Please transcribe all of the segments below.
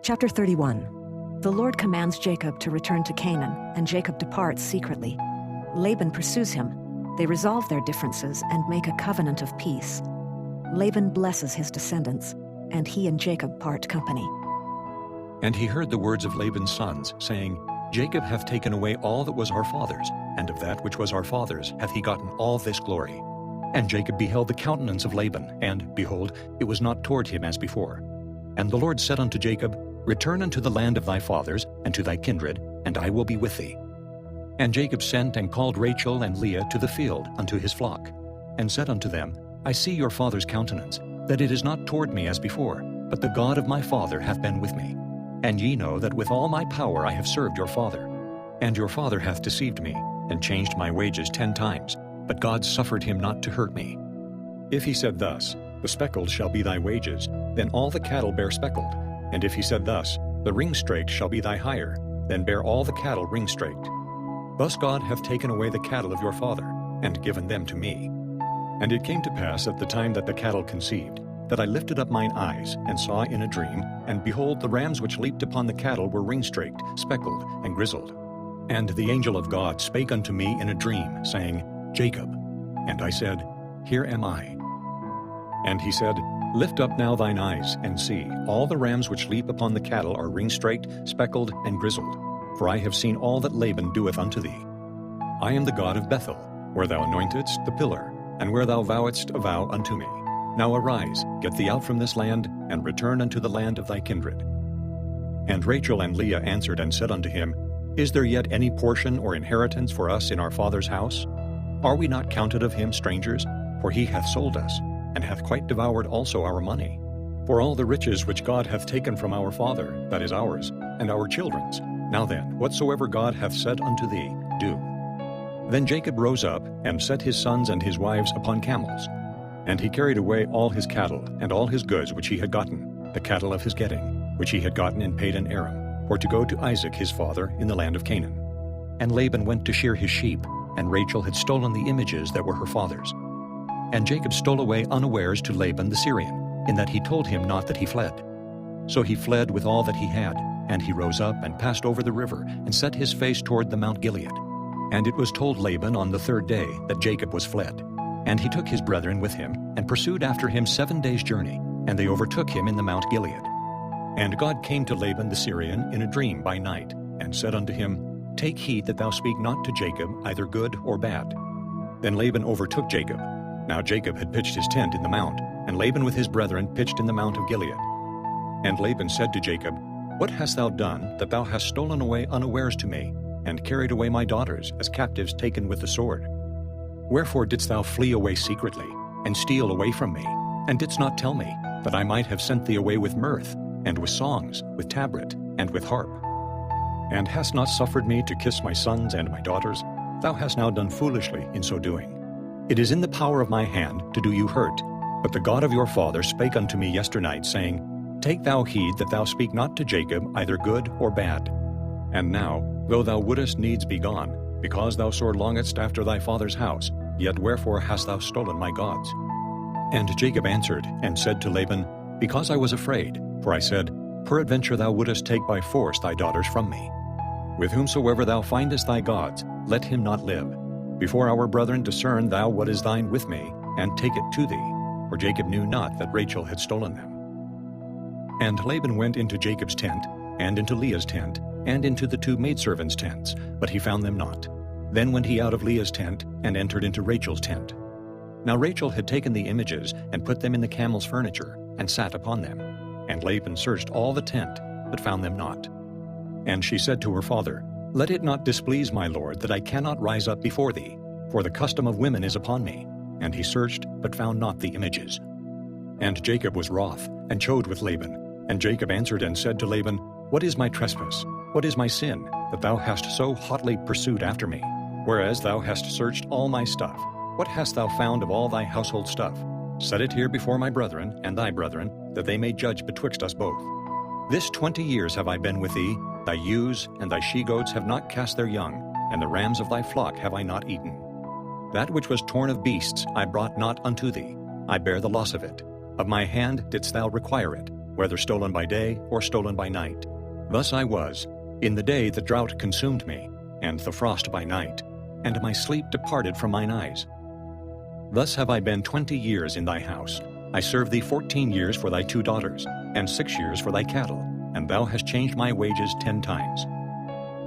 Chapter 31. The Lord commands Jacob to return to Canaan, and Jacob departs secretly. Laban pursues him. They resolve their differences and make a covenant of peace. Laban blesses his descendants, and he and Jacob part company. And he heard the words of Laban's sons, saying, Jacob hath taken away all that was our father's, and of that which was our father's hath he gotten all this glory. And Jacob beheld the countenance of Laban, and, behold, it was not toward him as before. And the Lord said unto Jacob, Return unto the land of thy fathers, and to thy kindred, and I will be with thee. And Jacob sent and called Rachel and Leah to the field unto his flock, and said unto them, I see your father's countenance, that it is not toward me as before, but the God of my father hath been with me. And ye know that with all my power I have served your father. And your father hath deceived me, and changed my wages 10 times, but God suffered him not to hurt me. If he said thus, The speckled shall be thy wages, then all the cattle bear speckled. And if he said thus, The ring-straked shall be thy hire, then bear all the cattle ring-straked. Thus God hath taken away the cattle of your father, and given them to me. And it came to pass at the time that the cattle conceived, that I lifted up mine eyes, and saw in a dream, and behold, the rams which leaped upon the cattle were ring-straked, speckled, and grizzled. And the angel of God spake unto me in a dream, saying, Jacob. And I said, Here am I. And he said, Lift up now thine eyes, and see, all the rams which leap upon the cattle are ring-straked, speckled, and grizzled. For I have seen all that Laban doeth unto thee. I am the God of Bethel, where thou anointedst the pillar, and where thou vowedst a vow unto me. Now arise, get thee out from this land, and return unto the land of thy kindred. And Rachel and Leah answered and said unto him, Is there yet any portion or inheritance for us in our father's house? Are we not counted of him strangers? For he hath sold us, and hath quite devoured also our money. For all the riches which God hath taken from our father, that is ours, and our children's. Now then, whatsoever God hath said unto thee, do. Then Jacob rose up, and set his sons and his wives upon camels. And he carried away all his cattle, and all his goods which he had gotten, the cattle of his getting, which he had gotten in Padan Aram, for to go to Isaac his father in the land of Canaan. And Laban went to shear his sheep, and Rachel had stolen the images that were her father's. And Jacob stole away unawares to Laban the Syrian, in that he told him not that he fled. So he fled with all that he had, and he rose up and passed over the river, and set his face toward the Mount Gilead. And it was told Laban on the 3rd day that Jacob was fled. And he took his brethren with him, and pursued after him 7 days' journey, and they overtook him in the Mount Gilead. And God came to Laban the Syrian in a dream by night, and said unto him, Take heed that thou speak not to Jacob either good or bad. Then Laban overtook Jacob. Now Jacob had pitched his tent in the mount, and Laban with his brethren pitched in the Mount of Gilead. And Laban said to Jacob, What hast thou done, that thou hast stolen away unawares to me, and carried away my daughters as captives taken with the sword? Wherefore didst thou flee away secretly, and steal away from me, and didst not tell me, that I might have sent thee away with mirth, and with songs, with tabret, and with harp? And hast not suffered me to kiss my sons and my daughters? Thou hast now done foolishly in so doing. It is in the power of my hand to do you hurt. But the God of your father spake unto me yesternight, saying, Take thou heed that thou speak not to Jacob either good or bad. And now, though thou wouldest needs be gone, because thou sore longedst after thy father's house, yet wherefore hast thou stolen my gods? And Jacob answered and said to Laban, Because I was afraid, for I said, Peradventure thou wouldest take by force thy daughters from me. With whomsoever thou findest thy gods, let him not live. Before our brethren discern thou what is thine with me, and take it to thee. For Jacob knew not that Rachel had stolen them. And Laban went into Jacob's tent, and into Leah's tent, and into the 2 maidservants' tents, but he found them not. Then went he out of Leah's tent, and entered into Rachel's tent. Now Rachel had taken the images, and put them in the camel's furniture, and sat upon them. And Laban searched all the tent, but found them not. And she said to her father, Let it not displease my lord that I cannot rise up before thee, for the custom of women is upon me. And he searched, but found not the images. And Jacob was wroth, and chode with Laban. And Jacob answered and said to Laban, What is my trespass? What is my sin, that thou hast so hotly pursued after me? Whereas thou hast searched all my stuff. What hast thou found of all thy household stuff? Set it here before my brethren and thy brethren, that they may judge betwixt us both. This 20 years have I been with thee. Thy ewes and thy she-goats have not cast their young, and the rams of thy flock have I not eaten. That which was torn of beasts I brought not unto thee. I bear the loss of it. Of my hand didst thou require it. whether stolen by day or stolen by night. Thus I was. In the day the drought consumed me, and the frost by night, and my sleep departed from mine eyes. Thus have I been 20 years in thy house. I served thee 14 years for thy 2 daughters, and 6 years for thy cattle, and thou hast changed my wages 10 times.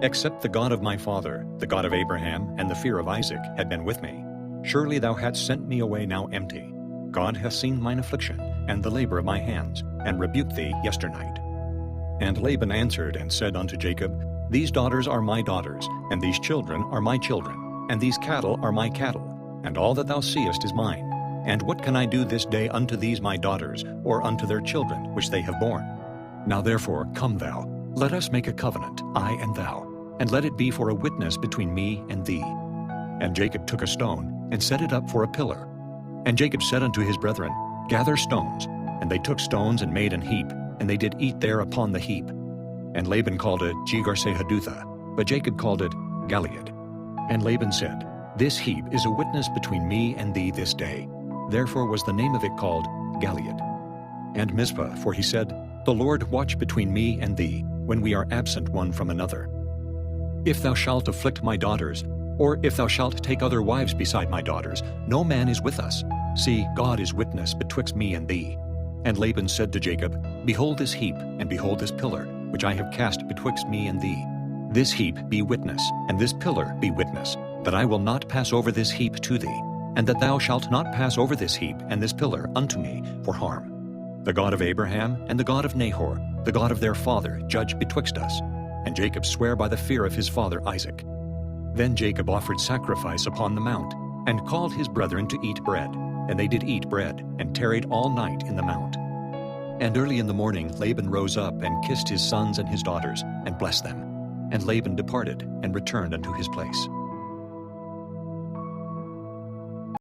Except the God of my father, the God of Abraham, and the fear of Isaac had been with me, surely thou hadst sent me away now empty. God hath seen mine affliction, and the labor of my hands, and rebuked thee yesternight. And Laban answered and said unto Jacob, These daughters are my daughters, and these children are my children, and these cattle are my cattle, and all that thou seest is mine. And what can I do this day unto these my daughters, or unto their children which they have borne? Now therefore, come thou, let us make a covenant, I and thou, and let it be for a witness between me and thee. And Jacob took a stone, and set it up for a pillar. And Jacob said unto his brethren, Gather stones. And they took stones and made an heap, and they did eat there upon the heap. And Laban called it Jegar-sahadutha, but Jacob called it Galeed. And Laban said, This heap is a witness between me and thee this day. Therefore was the name of it called Galeed. And Mizpah, for he said, The Lord watch between me and thee, when we are absent one from another. If thou shalt afflict my daughters, or if thou shalt take other wives beside my daughters, no man is with us. See, God is witness betwixt me and thee. And Laban said to Jacob, Behold this heap, and behold this pillar, which I have cast betwixt me and thee. This heap be witness, and this pillar be witness, that I will not pass over this heap to thee, and that thou shalt not pass over this heap and this pillar unto me for harm. The God of Abraham and the God of Nahor, the God of their father, judge betwixt us. And Jacob sware by the fear of his father Isaac. Then Jacob offered sacrifice upon the mount, and called his brethren to eat bread. And they did eat bread, and tarried all night in the mount. And early in the morning Laban rose up, and kissed his sons and his daughters, and blessed them. And Laban departed, and returned unto his place.